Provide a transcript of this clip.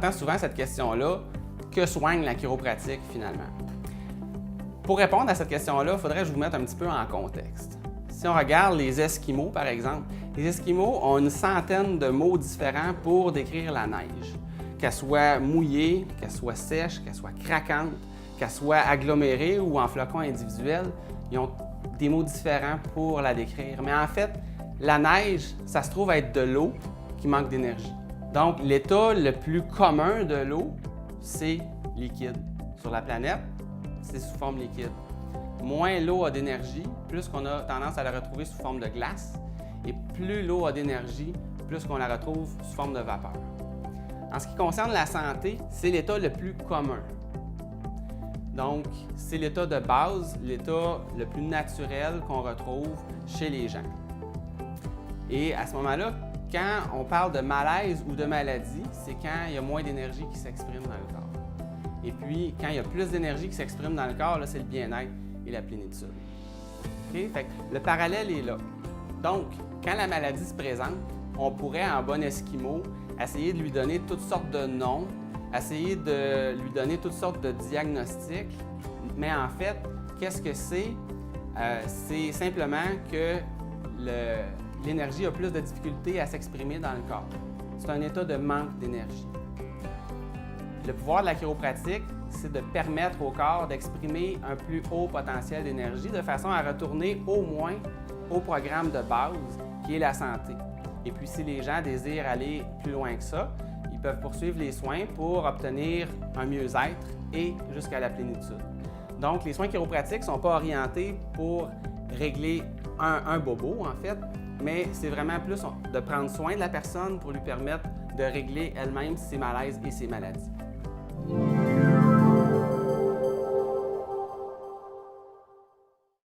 entend souvent cette question-là, que soigne la chiropratique finalement? Pour répondre à cette question-là, il faudrait que je vous mette un petit peu en contexte. Si on regarde les Esquimaux, par exemple, les Esquimaux ont une centaine de mots différents pour décrire la neige. Qu'elle soit mouillée, qu'elle soit sèche, qu'elle soit craquante, qu'elle soit agglomérée ou en flocons individuels, ils ont des mots différents pour la décrire. Mais en fait, la neige, ça se trouve être de l'eau qui manque d'énergie. Donc, l'état le plus commun de l'eau, c'est liquide. Sur la planète, c'est sous forme liquide. Moins l'eau a d'énergie, plus qu'on a tendance à la retrouver sous forme de glace. Et plus l'eau a d'énergie, plus qu'on la retrouve sous forme de vapeur. En ce qui concerne la santé, c'est l'état le plus commun. Donc, c'est l'état de base, l'état le plus naturel qu'on retrouve chez les gens. Et à ce moment-là, quand on parle de malaise ou de maladie, c'est quand il y a moins d'énergie qui s'exprime dans le corps. Et puis, quand il y a plus d'énergie qui s'exprime dans le corps, là, c'est le bien-être et la plénitude. Okay? Fait que le parallèle est là. Donc, quand la maladie se présente, on pourrait, en bon esquimau, essayer de lui donner toutes sortes de noms, essayer de lui donner toutes sortes de diagnostics, mais en fait, qu'est-ce que c'est? C'est simplement que l'énergie a plus de difficulté à s'exprimer dans le corps. C'est un état de manque d'énergie. Le pouvoir de la chiropratique, c'est de permettre au corps d'exprimer un plus haut potentiel d'énergie de façon à retourner au moins au programme de base qui est la santé. Et puis si les gens désirent aller plus loin que ça, ils peuvent poursuivre les soins pour obtenir un mieux-être et jusqu'à la plénitude. Donc les soins chiropratiques ne sont pas orientés pour régler un bobo en fait, mais c'est vraiment plus de prendre soin de la personne pour lui permettre de régler elle-même ses malaises et ses maladies.